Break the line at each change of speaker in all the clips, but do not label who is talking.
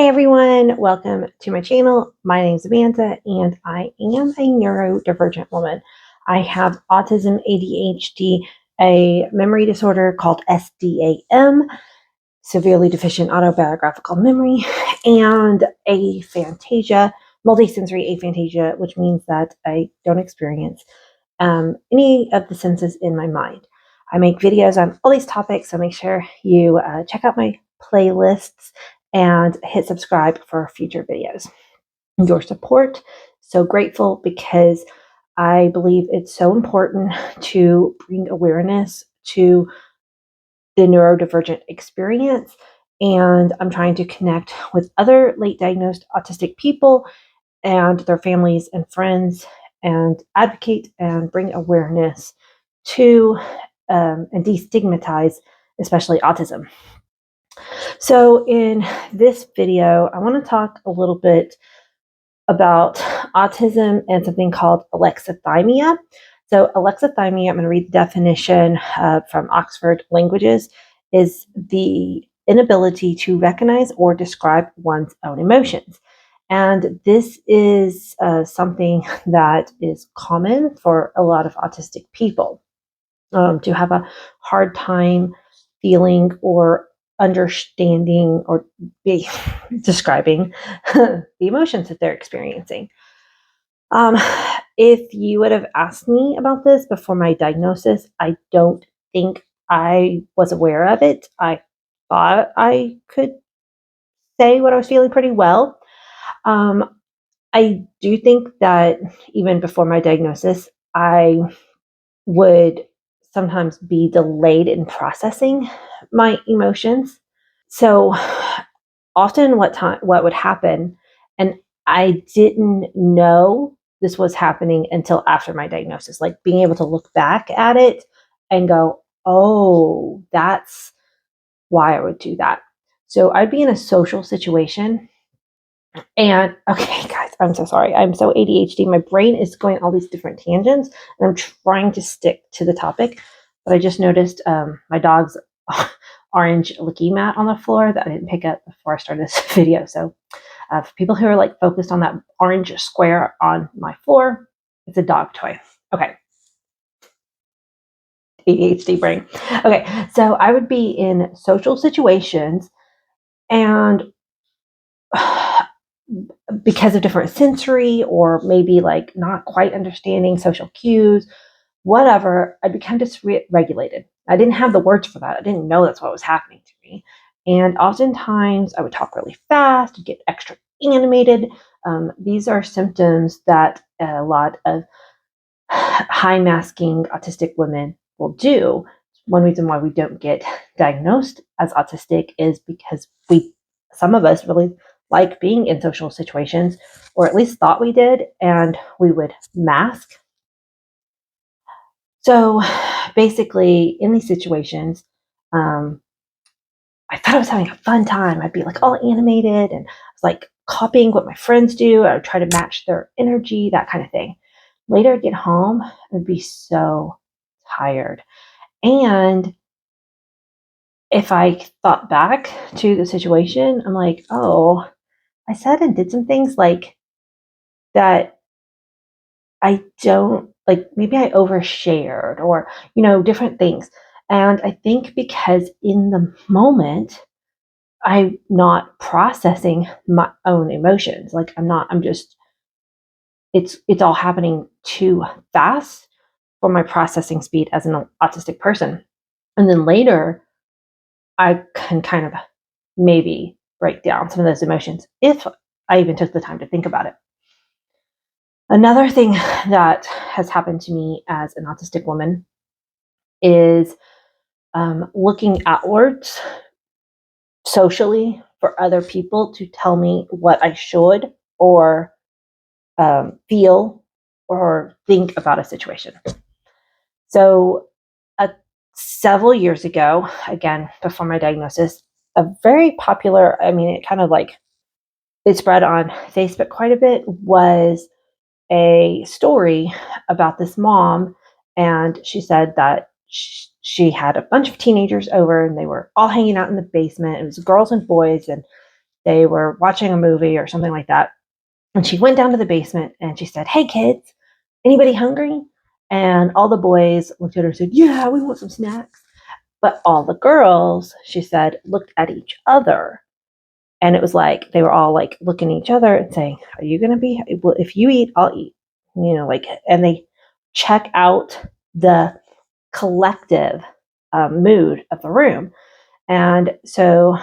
Hey everyone, welcome to my channel. My name is Amanda and I am a neurodivergent woman. I have autism, ADHD, a memory disorder called SDAM, severely deficient autobiographical memory, and aphantasia, multisensory aphantasia, which means that I don't experience any of the senses in my mind. I make videos on all these topics, so make sure you check out my playlists and hit subscribe for future videos. Your support, so grateful because I believe it's so important to bring awareness to the neurodivergent experience. And I'm trying to connect with other late diagnosed autistic people and their families and friends and advocate and bring awareness to and destigmatize, especially autism. So in this video, I want to talk a little bit about autism and something called alexithymia. So alexithymia, I'm going to read the definition from Oxford Languages, is the inability to recognize or describe one's own emotions. And this is something that is common for a lot of autistic people, to have a hard time feeling or understanding or describing the emotions that they're experiencing. If you would have asked me about this before my diagnosis, I don't think I was aware of it. I thought I could say what I was feeling pretty well. I do think that even before my diagnosis, I would sometimes be delayed in processing my emotions. So often what would happen, and I didn't know this was happening until after my diagnosis, like being able to look back at it and go, oh, that's why I would do that. So I'd be in a social situation and okay, guys, I'm so sorry. I'm so ADHD. My brain is going all these different tangents, and I'm trying to stick to the topic. But I just noticed my dog's orange licky mat on the floor that I didn't pick up before I started this video. So for people who are like focused on that orange square on my floor, it's a dog toy. Okay. ADHD brain. Okay, so I would be in social situations and because of different sensory or maybe like not quite understanding social cues, whatever, I become dysregulated. I didn't have the words for that. I didn't know that's what was happening to me. And oftentimes I would talk really fast, get extra animated. These are symptoms that a lot of high masking autistic women will do. One reason why we don't get diagnosed as autistic is because some of us really like being in social situations, or at least thought we did, and we would mask. So basically, in these situations, I thought I was having a fun time. I'd be like all animated and I was like copying what my friends do. I would try to match their energy, that kind of thing. Later, I'd get home and be so tired. And if I thought back to the situation, I'm like, oh, I said and did some things like that I don't like, maybe I overshared or, different things. And I think because in the moment, I'm not processing my own emotions. Like I'm just, it's all happening too fast for my processing speed as an autistic person. And then later, I can kind of maybe break down some of those emotions if I even took the time to think about it. Another thing that has happened to me as an autistic woman is looking outwards socially for other people to tell me what I should or feel or think about a situation. So, several years ago, again, before my diagnosis, a very popular, it kind of like it spread on Facebook quite a bit, was a story about this mom. And she said that she had a bunch of teenagers over and they were all hanging out in the basement. It was girls and boys. And they were watching a movie or something like that. And she went down to the basement and she said, "Hey kids, anybody hungry?" And all the boys looked at her and said, "Yeah, we want some snacks." But all the girls, she said, looked at each other. And it was like they were all like looking at each other and saying, "Are you going to be, well, if you eat, I'll eat." Like, and they check out the collective mood of the room. And so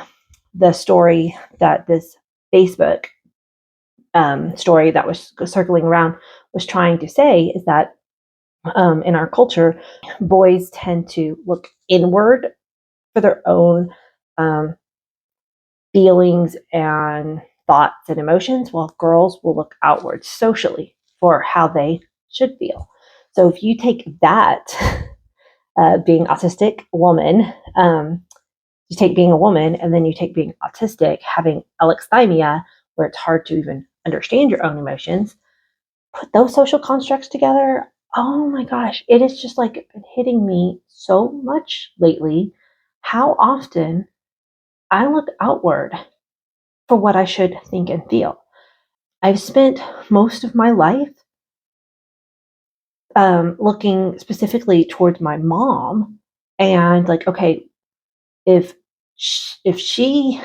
the story that this Facebook story that was circling around was trying to say is that in our culture, boys tend to look inward for their own um, feelings and thoughts and emotions, while girls will look outward socially for how they should feel. So if you take that, being autistic woman, you take being a woman, and then you take being autistic, having alexithymia, where it's hard to even understand your own emotions, put those social constructs together. Oh my gosh, it is just like been hitting me so much lately how often I look outward for what I should think and feel. I've spent most of my life looking specifically towards my mom and like, okay, if if she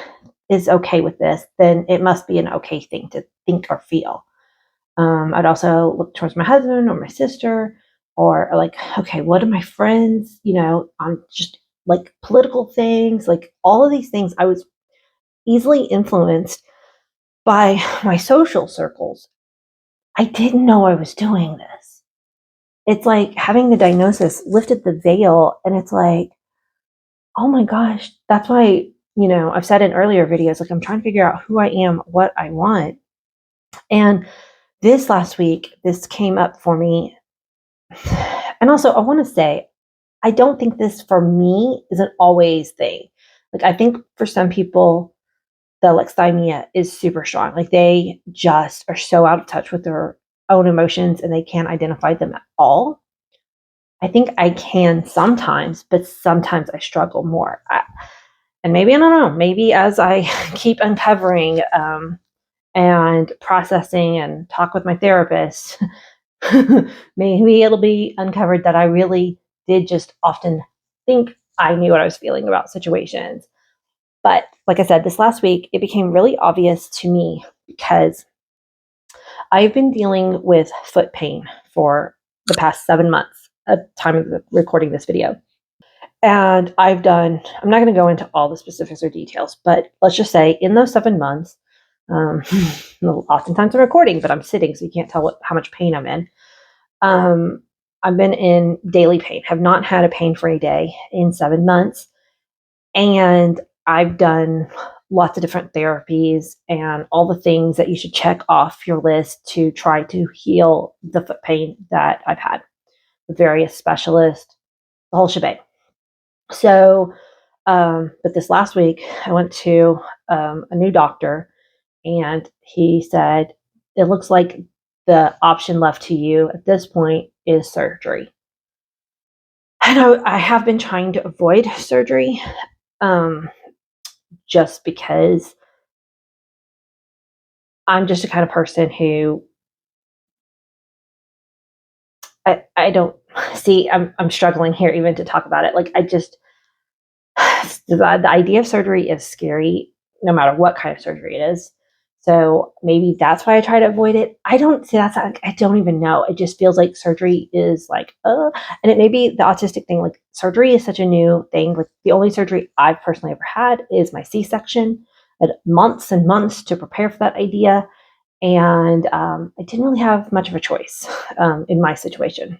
is okay with this, then it must be an okay thing to think or feel. I'd also look towards my husband or my sister, or like, okay, what are my friends, on just like political things, like all of these things. I was easily influenced by my social circles. I didn't know I was doing this. It's like having the diagnosis lifted the veil, and it's like, oh my gosh, that's why, I've said in earlier videos, like I'm trying to figure out who I am, what I want. And this last week, this came up for me. And also, I want to say, I don't think this for me is an always thing. Like, I think for some people, the alexithymia is super strong. Like, they just are so out of touch with their own emotions and they can't identify them at all. I think I can sometimes, but sometimes I struggle more. And maybe, I don't know, maybe as I keep uncovering and processing and talk with my therapist, maybe it'll be uncovered that I really did just often think I knew what I was feeling about situations. But like I said, this last week, it became really obvious to me because I've been dealing with foot pain for the past 7 months at the time of recording this video. And I'm not going to go into all the specifics or details, but let's just say in those 7 months, oftentimes I'm recording, but I'm sitting, so you can't tell how much pain I'm in. I've been in daily pain, have not had a pain-free day in 7 months. And I've done lots of different therapies and all the things that you should check off your list to try to heal the foot pain that I've had with various specialists, the whole shebang. So, but this last week, I went to a new doctor, and he said, "It looks like the option left to you at this point is surgery." And I have been trying to avoid surgery just because I'm just the kind of person who I don't see. I'm struggling here even to talk about it. Like, I just the idea of surgery is scary, no matter what kind of surgery it is. So maybe that's why I try to avoid it. I don't see that's I don't even know. It just feels like surgery is like, and it may be the autistic thing. Like, surgery is such a new thing. Like, the only surgery I've personally ever had is my C-section. I had months and months to prepare for that idea, and I didn't really have much of a choice in my situation,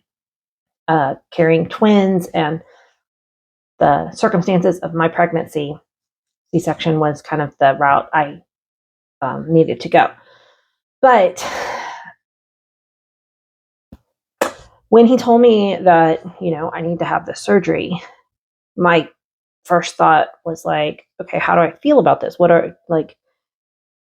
carrying twins and the circumstances of my pregnancy. C-section was kind of the route I needed to go. But when he told me that, I need to have this surgery, my first thought was like, okay, how do I feel about this? What are, like,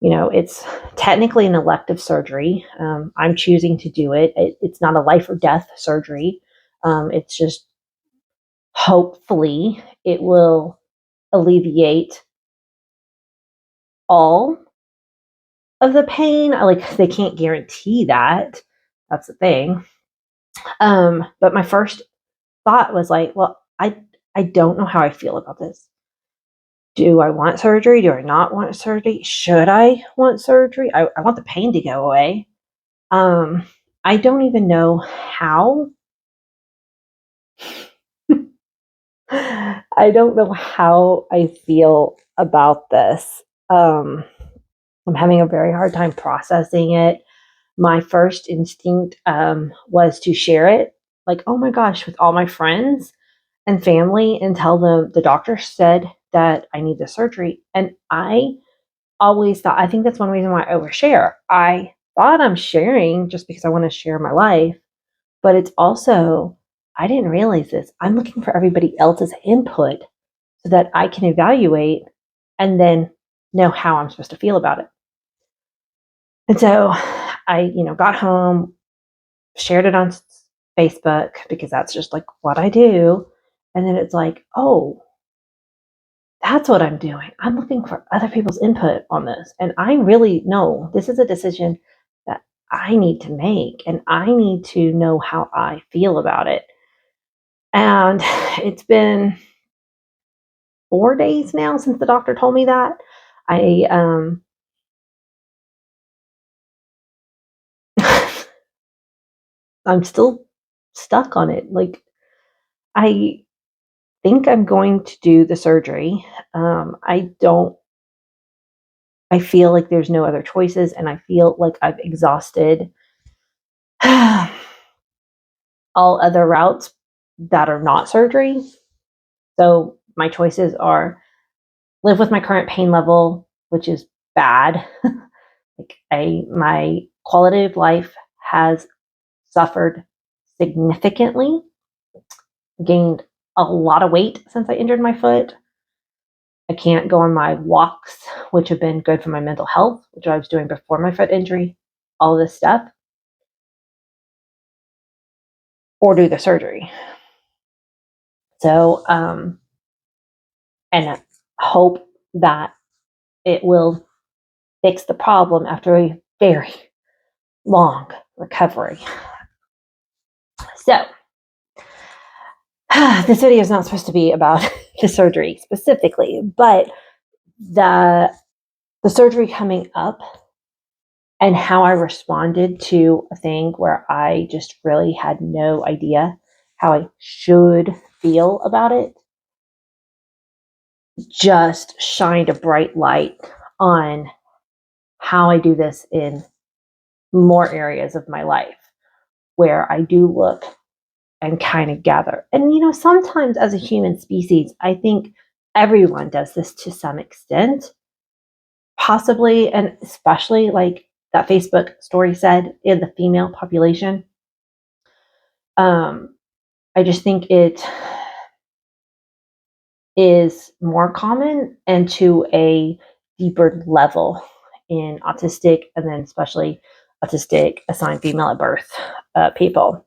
it's technically an elective surgery. I'm choosing to do it. It's not a life or death surgery. It's just, hopefully it will alleviate all of the pain. Like, they can't guarantee that. That's the thing. But my first thought was like, well, I don't know how I feel about this. Do I want surgery? Do I not want surgery? Should I want surgery? I want the pain to go away. I don't even know how. I don't know how I feel about this. I'm having a very hard time processing it. My first instinct was to share it, like, oh my gosh, with all my friends and family and tell them the doctor said that I need the surgery. And I always thought, I think that's one reason why I overshare. I thought I'm sharing just because I want to share my life, but it's also, I didn't realize this. I'm looking for everybody else's input so that I can evaluate and then know how I'm supposed to feel about it. And so I, got home, shared it on Facebook because that's just like what I do. And then it's like, oh, that's what I'm doing. I'm looking for other people's input on this. And I really know this is a decision that I need to make, and I need to know how I feel about it. And it's been 4 days now since the doctor told me that. I I'm still stuck on it. Like, I think I'm going to do the surgery. I don't. I feel like there's no other choices, and I feel like I've exhausted all other routes that are not surgery. So my choices are live with my current pain level, which is bad. Like, my quality of life has suffered significantly, gained a lot of weight since I injured my foot. I can't go on my walks, which have been good for my mental health, which I was doing before my foot injury, all this stuff, or do the surgery. So, and I hope that it will fix the problem after a very long recovery. So, this video is not supposed to be about the surgery specifically, but the surgery coming up and how I responded to a thing where I just really had no idea how I should feel about it just shined a bright light on how I do this in more areas of my life where I do look and kind of gather. And, sometimes as a human species, I think everyone does this to some extent, possibly, and especially like that Facebook story said, in the female population. I just think it is more common and to a deeper level in autistic, and then especially autistic assigned female at birth people.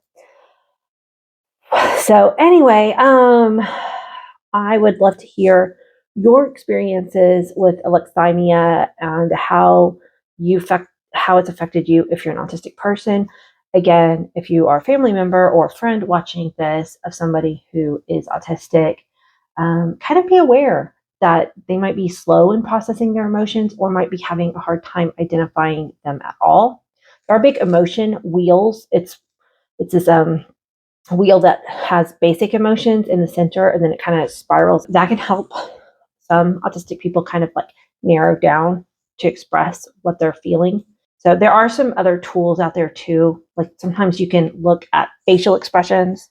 So anyway, I would love to hear your experiences with alexithymia and how it's affected you if you're an autistic person. Again, if you are a family member or a friend watching this of somebody who is autistic, kind of be aware that they might be slow in processing their emotions or might be having a hard time identifying them at all. There are big emotion wheels. It's this wheel that has basic emotions in the center, and then it kind of spirals. That can help some autistic people kind of like narrow down to express what they're feeling. So there are some other tools out there too. Like, sometimes you can look at facial expressions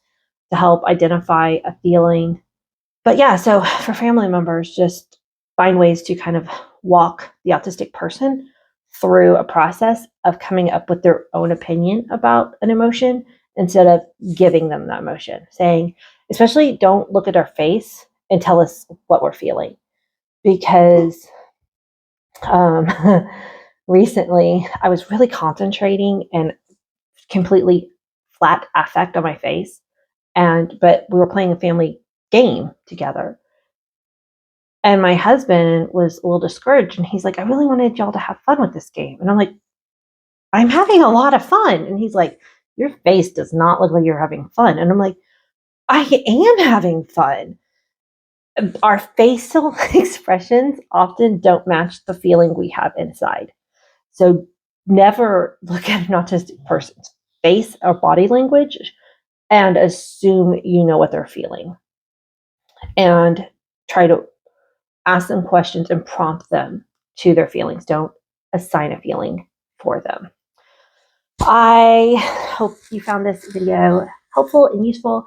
to help identify a feeling. But yeah, so for family members, just find ways to kind of walk the autistic person through a process of coming up with their own opinion about an emotion instead of giving them the emotion. Saying, especially, don't look at our face and tell us what we're feeling. Because recently I was really concentrating and completely flat affect on my face. But we were playing a family game together. And my husband was a little discouraged, and he's like, I really wanted y'all to have fun with this game. And I'm like, I'm having a lot of fun. And he's like, your face does not look like you're having fun. And I'm like, I am having fun. Our facial expressions often don't match the feeling we have inside. So never look at an autistic person's face or body language and assume you know what they're feeling. And try to ask them questions and prompt them to their feelings. Don't assign a feeling for them. I hope you found this video helpful and useful.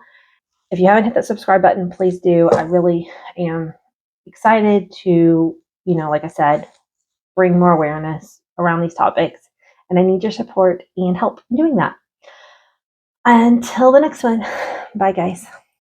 If you haven't hit that subscribe button, please do. I really am excited to, like I said, bring more awareness around these topics. And I need your support and help in doing that. Until the next one, bye guys.